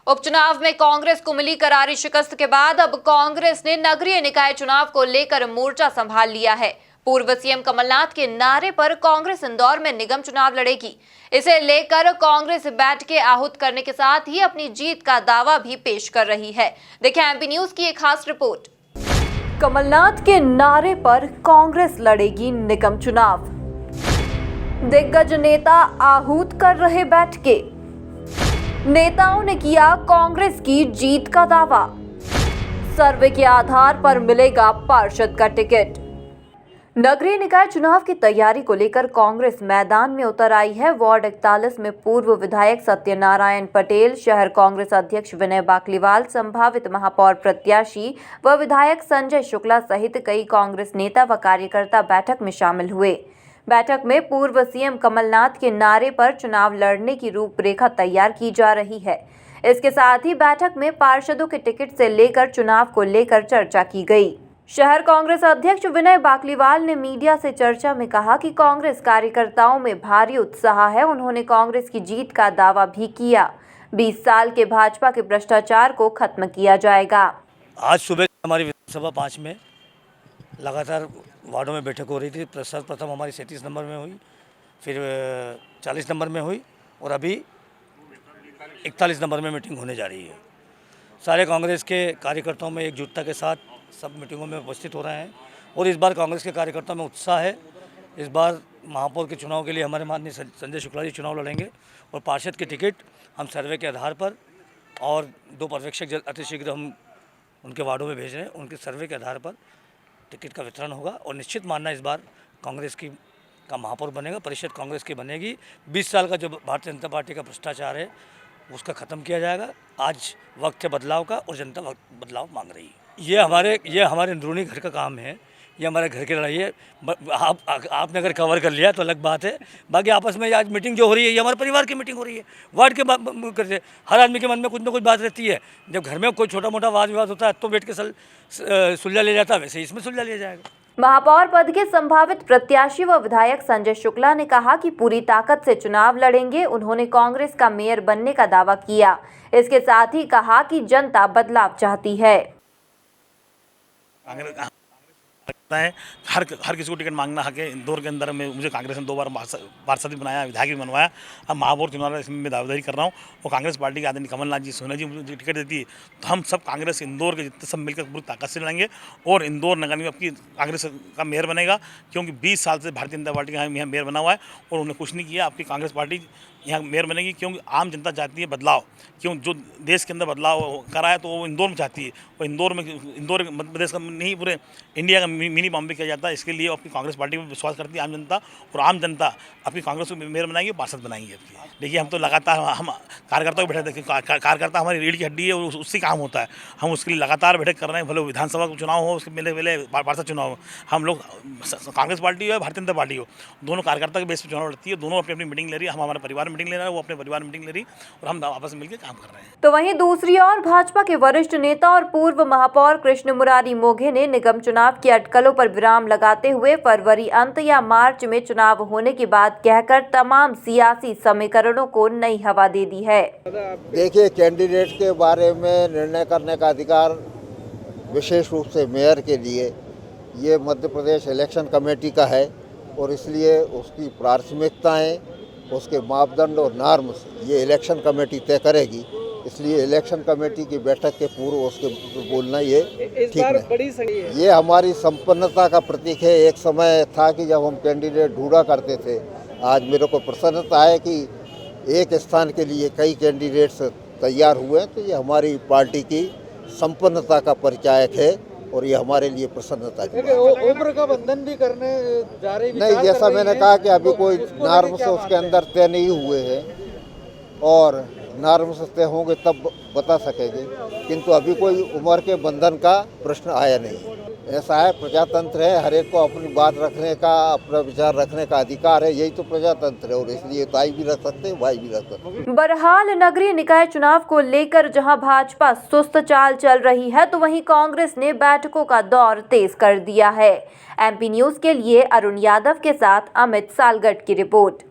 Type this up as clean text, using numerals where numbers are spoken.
उपचुनाव में कांग्रेस को मिली करारी शिकस्त के बाद अब कांग्रेस ने नगरीय निकाय चुनाव को लेकर मोर्चा संभाल लिया है। पूर्व सीएम कमलनाथ के नारे पर कांग्रेस इंदौर में निगम चुनाव लड़ेगी। इसे लेकर कांग्रेस बैठकें आहूत करने के साथ ही अपनी जीत का दावा भी पेश कर रही है। देखें एमपी न्यूज की एक खास रिपोर्ट। कमलनाथ के नारे पर कांग्रेस लड़ेगी निगम चुनाव। दिग्गज नेता आहूत कर रहे बैठकें। नेताओं ने किया कांग्रेस की जीत का दावा। सर्वे के आधार पर मिलेगा पार्षद का टिकट। नगरीय निकाय चुनाव की तैयारी को लेकर कांग्रेस मैदान में उतर आई है। वार्ड 41 में पूर्व विधायक सत्यनारायण पटेल, शहर कांग्रेस अध्यक्ष विनय बाकलीवाल, संभावित महापौर प्रत्याशी व विधायक संजय शुक्ला सहित कई कांग्रेस नेता व कार्यकर्ता बैठक में शामिल हुए। बैठक में पूर्व सीएम कमलनाथ के नारे पर चुनाव लड़ने की रूपरेखा तैयार की जा रही है। इसके साथ ही बैठक में पार्षदों के टिकट से लेकर चुनाव को लेकर चर्चा की गई। शहर कांग्रेस अध्यक्ष विनय बाकलीवाल ने मीडिया से चर्चा में कहा कि कांग्रेस कार्यकर्ताओं में भारी उत्साह है। उन्होंने कांग्रेस की जीत का दावा भी किया। 20 साल के भाजपा के भ्रष्टाचार को खत्म किया जाएगा। आज सुबह हमारी विधानसभा 5 में लगातार वार्डों में बैठक हो रही थी। सर्वप्रथम हमारी 37 नंबर में हुई, फिर 40 नंबर में हुई और अभी 41 नंबर में मीटिंग होने जा रही है। सारे कांग्रेस के कार्यकर्ताओं में एकजुटता के साथ सब मीटिंगों में उपस्थित हो रहे हैं और इस बार कांग्रेस के कार्यकर्ताओं में उत्साह है। इस बार महापौर के चुनाव के लिए हमारे माननीय संजय शुक्ला जी चुनाव लड़ेंगे और पार्षद के टिकट हम सर्वे के आधार पर और 2 पर्यवेक्षक अतिशीघ्र हम उनके वार्डों में भेज रहे हैं। उनके सर्वे के आधार पर टिकट का वितरण होगा और निश्चित मानना इस बार कांग्रेस का महापौर बनेगा, परिषद कांग्रेस की बनेगी। 20 साल का जो भारतीय जनता पार्टी का भ्रष्टाचार है उसका ख़त्म किया जाएगा। आज वक्त है बदलाव का और जनता बदलाव मांग रही है। ये हमारे अंदरूनी घर का काम है, ये हमारे घर की लड़ाई है। आपने अगर कवर कर लिया तो अलग बात है। बाकी आपस में आज मीटिंग जो हो रही है ये हमारे परिवार की मीटिंग हो रही है। वार्ड के करते हर आदमी के मन में कुछ ना कुछ बात रहती है। जब घर में कोई छोटा मोटा वाद विवाद होता है तो बैठ के सुलझा लिया जाता है, वैसे इसमें सुलझा लिया जाएगा। महापौर पद के संभावित प्रत्याशी व विधायक संजय शुक्ला ने कहा कि पूरी ताकत से चुनाव लड़ेंगे। उन्होंने कांग्रेस का मेयर बनने का दावा किया। इसके साथ ही कहा कि जनता बदलाव चाहती है। हर किसी को टिकट मांगना हक है। इंदौर के अंदर में मुझे कांग्रेस ने 2 बार पार्षद भी बनाया, विधायक भी बनवाया। अब महापौर चुनाव इसमें मैं दावेदारी कर रहा हूँ और कांग्रेस पार्टी के आदरणीय कमलनाथ जी, सोनिया जी मुझे टिकट देती है तो हम सब कांग्रेस इंदौर के जितने सब मिलकर पूरी ताकत से लड़ेंगे और इंदौर नगर में अपनी कांग्रेस का मेयर बनेगा। क्योंकि 20 साल से भारतीय जनता पार्टी का यहाँ मेयर बना हुआ है और उन्होंने कुछ नहीं किया। आपकी कांग्रेस पार्टी यहाँ मेयर बनेगी क्योंकि आम जनता चाहती है बदलाव। क्यों जो देश के अंदर बदलाव करा है तो वो इंदौर में चाहती है और इंदौर मध्य प्रदेश का नहीं पूरे इंडिया का मिनी बॉम्बे किया जाता है। इसके लिए अपनी कांग्रेस पार्टी में विश्वास करती है आम जनता और आम जनता अपनी कांग्रेस को मेयर बनाएंगे, पार्षद बनाएंगे। देखिए हम तो लगातार हम कार्यकर्ता को बैठक कार्यकर्ता हमारी रीढ़ की हड्डी है और उससे काम होता है। हम उसके लिए लगातार बैठक कर रहे हैं। भले विधानसभा का चुनाव हो, उसके पहले पार्षद चुनाव हो। हम लोग कांग्रेस पार्टी हो, भारतीय जनता पार्टी हो, दोनों कार्यकर्ता के बेस पर चुनाव लड़ती है। दोनों अपनी अपनी मीटिंग ले रही है। हम हमारे परिवार मीटिंग ले रहे हैं, वो अपने परिवार मीटिंग ले रही और हम आपस में मिलकर काम कर रहे हैं। तो वहीं दूसरी ओर भाजपा के वरिष्ठ नेता और पूर्व महापौर कृष्ण मुरारी मोघे ने निगम चुनाव की अटकलों पर विराम लगाते हुए फरवरी अंत या मार्च में चुनाव होने की बात कहकर तमाम सियासी समीकरणों को नई हवा दे दी है। देखिए, कैंडिडेट के बारे में निर्णय करने का अधिकार विशेष रूप से मेयर के लिए ये मध्य प्रदेश इलेक्शन कमेटी का है और इसलिए उसकी प्राथमिकताएं, उसके मापदंड और नॉर्म्स ये इलेक्शन कमेटी तय करेगी। इसलिए इलेक्शन कमेटी की बैठक के पूर्व उसके बोलना ये ठीक नहीं। ये हमारी संपन्नता का प्रतीक है। एक समय था कि जब हम कैंडिडेट ढूंढा करते थे। आज मेरे को प्रसन्नता है कि एक स्थान के लिए कई कैंडिडेट्स तैयार हुए हैं। तो ये हमारी पार्टी की संपन्नता का परिचायक है और ये हमारे लिए प्रसन्नता की बात है। उम्र का बंधन भी करने जा रही नहीं, जैसा मैंने कहा कि अभी कोई नॉर्म्स उसके अंदर तय नहीं हुए हैं और नॉर्म्स तय होंगे तब बता सकेंगे, किंतु अभी कोई उम्र के बंधन का प्रश्न आया नहीं। ऐसा है, प्रजातंत्र है, हर एक को अपनी बात रखने का, अपना विचार रखने का अधिकार है। यही तो प्रजातंत्र है और इसलिए ताई भी रख सकते हैं, भाई भी रख सकते हैं। बहरहाल नगरीय निकाय चुनाव को लेकर जहां भाजपा सुस्त चाल चल रही है तो वहीं कांग्रेस ने बैठकों का दौर तेज कर दिया है। एमपी न्यूज के लिए अरुण यादव के साथ अमित सालगट की रिपोर्ट।